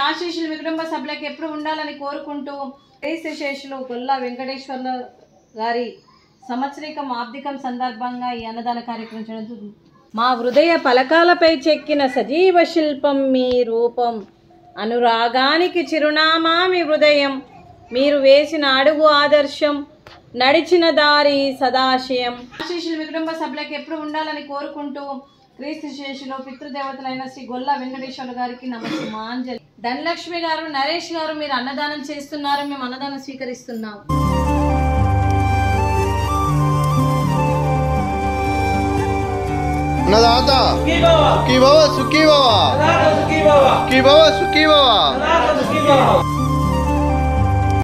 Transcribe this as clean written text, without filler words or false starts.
ఆశీస్సులు మీ కుటుంబ సభ్యులకు ఎప్పుడు ఉండాలని కోరుకుంటూ శ్రీశేషులు గొల్లా వెంకటేశ్వర్ల గారి సంవత్సరికం ఆబ్దికం సందర్భంగా ఈ అన్నదాన కార్యక్రమం జరుగుతుంది. మా హృదయ పలకాలపై చెక్కిన సజీవ శిల్పం మీ రూపం, అనురాగానికి చిరునామా మీ హృదయం, మీరు వేసిన అడుగు ఆదర్శం, నడిచిన దారి సదాశయం. ఆశీస్సులు మీ కుటుంబ సభ్యులకు ఎప్పుడు ఉండాలని కోరుకుంటూ క్రీస్తు శేషులు పితృదేవతలైన శ్రీ గొల్లా వెంకటేశ్వర్ల గారికి నమస్మాంజలి. ధనలక్ష్మి గారు, నరేష్ గారు మీరు అన్నదానం చేస్తున్నారు, మేము అన్నదానం స్వీకరిస్తున్నాం. अन्नदाता सुखी भव सुखी भव सुखी भव सुखी भव।